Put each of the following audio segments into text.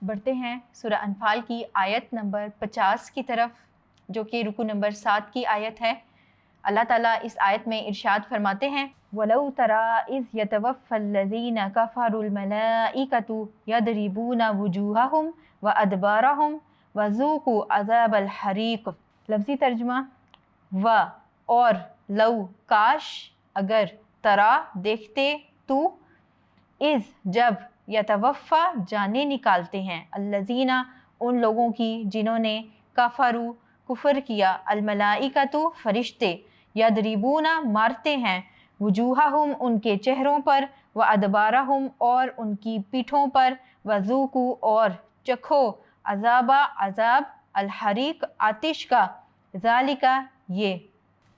बढ़ते हैं सूरह अनफाल की आयत नंबर 50 की तरफ, जो कि रुकू नंबर 7 की आयत है। अल्लाह ताला इस आयत में इरशाद फरमाते हैं, वलौ तरा इज़ यतवफ़्फ़ल्लज़ीना कफ़रुल मलाइकतु यदरिबूना वुजूहहुम व अदबारहुम वज़ूक़ू अज़ाबल हरीक़। लफ्ज़ी तर्जुमा, व और, लौ काश, अगर, तरा देखते तू, इज़ जब, यतवफ़्फ़ा जाने निकालते हैं, अल्लज़ीना उन लोगों की जिन्होंने, कफ़रू कुफ़र किया, अलमलाइकतु फरिश्ते, यदरिबूना मारते हैं, वुजूहहुम उनके चेहरों पर, व अदबारहुम और उनकी पीठों पर, वज़ूक़ू और चखो, अज़ाबा अज़ाब, अलहरीक़ आतिश का, ज़ालिका ये।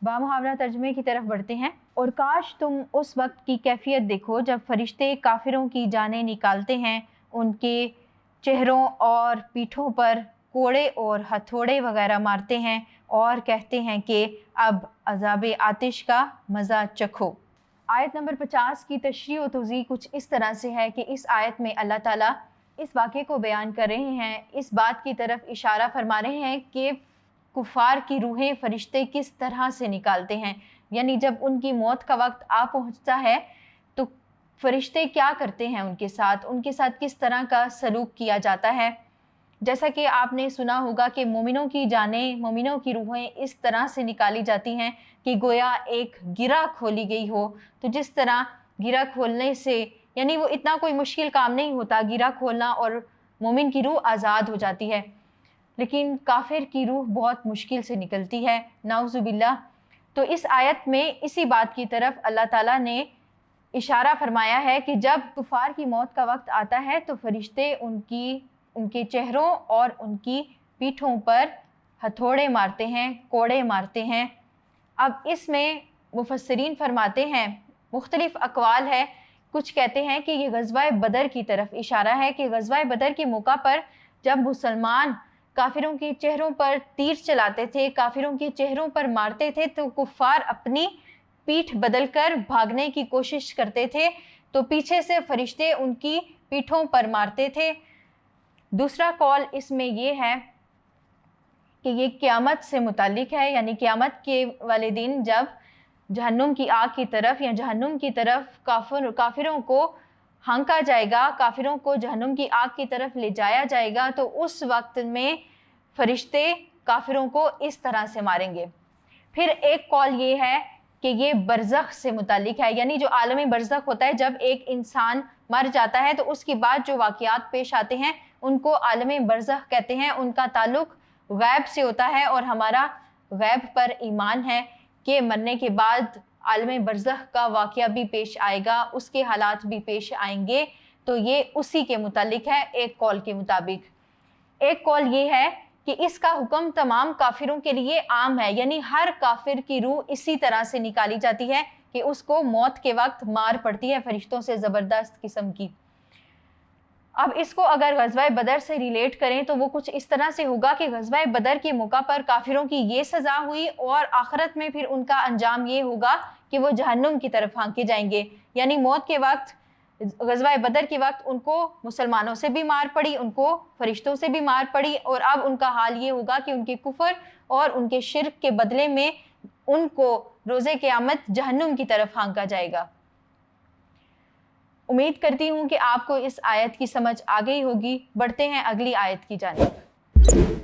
बामुहावरा तर्जुमे की तरफ बढ़ते हैं। और काश तुम उस वक्त की कैफियत देखो जब फरिश्ते काफिरों की जानें निकालते हैं, उनके चेहरों और पीठों पर कोड़े और हथौड़े वगैरह मारते हैं और कहते हैं कि अब अज़ाब आतिश का मज़ा चखो। आयत नंबर 50 की तशरीह व तौज़ीह कुछ इस तरह से है कि इस आयत में अल्लाह ताला इस वाक़े को बयान कर रहे हैं, इस बात की तरफ इशारा फरमा रहे हैं कि कुफ़ार की रूहें फरिश्ते किस तरह से निकालते हैं। यानी जब उनकी मौत का वक्त आ पहुंचता है तो फरिश्ते क्या करते हैं उनके साथ किस तरह का सलूक किया जाता है। जैसा कि आपने सुना होगा कि मोमिनों की जानें, मोमिनों की रूहें इस तरह से निकाली जाती हैं कि गोया एक गिरा खोली गई हो। तो जिस तरह गिरा खोलने से, यानी वो इतना कोई मुश्किल काम नहीं होता गिरा खोलना, और मोमिन की रूह आज़ाद हो जाती है, लेकिन काफिर की रूह बहुत मुश्किल से निकलती है, नाउज़ुबिल्लाह। तो इस आयत में इसी बात की तरफ अल्लाह ताला ने इशारा फरमाया है कि जब कुफार की मौत का वक्त आता है तो फरिश्ते उनके चेहरों और उनकी पीठों पर हथौड़े मारते हैं, कोड़े मारते हैं। अब इसमें मुफस्सिरीन फरमाते हैं, मुख्तलिफ अक़वाल है, कुछ कहते हैं कि ये ग़ज़वा बदर की तरफ इशारा है कि ग़ज़वा बदर के मौका पर जब मुसलमान काफिरों के चेहरों पर तीर चलाते थे, काफिरों के चेहरों पर मारते थे, तो कुफ़ार अपनी पीठ बदलकर भागने की कोशिश करते थे, तो पीछे से फरिश्ते उनकी पीठों पर मारते थे। दूसरा कौल इसमें ये है कि ये क़यामत से मुतालिक है, यानी क़यामत के वाले दिन जब जहन्नुम की आग की तरफ या जहन्नुम की तरफ काफिरों को हाँका जाएगा, काफिरों को जहन्नुम की आग की तरफ ले जाया जाएगा, तो उस वक्त में फरिश्ते काफिरों को इस तरह से मारेंगे। फिर एक कौल ये है कि ये बरज़ख से मुतालिक है, यानी जो आलमी बरज़ख होता है, जब एक इंसान मर जाता है तो उसके बाद जो वाक़यात पेश आते हैं उनको आलमी बरज़ख कहते हैं। उनका ताल्लुक़ गैब से होता है और हमारा गैब पर ईमान है कि मरने के बाद आलम बरज़ख का वाक़या भी पेश आएगा, उसके हालात भी पेश आएंगे। तो ये उसी के मुतालिक है एक कौल के मुताबिक। एक कौल ये है कि इसका हुक्म तमाम काफिरों के लिए आम है, यानी हर काफिर की रूह इसी तरह से निकाली जाती है कि उसको मौत के वक्त मार पड़ती है फरिश्तों से ज़बरदस्त किस्म की। अब इसको अगर ग़ज़वा बदर से रिलेट करें तो वो कुछ इस तरह से होगा कि ग़ज़वा बदर के मौका पर काफिरों की ये सज़ा हुई और आखिरत में फिर उनका अंजाम ये होगा कि वो जहन्नुम की तरफ हाँके जाएंगे। यानी मौत के वक्त, ग़ज़वा बदर के वक्त उनको मुसलमानों से भी मार पड़ी, उनको फरिश्तों से भी मार पड़ी, और अब उनका हाल ये होगा कि उनके कुफ़र और उनके शिर्क के बदले में उनको रोज़े क़यामत जहन्नुम की तरफ हाँका जाएगा। उम्मीद करती हूँ कि आपको इस आयत की समझ आ गई होगी। बढ़ते हैं अगली आयत की जानिब।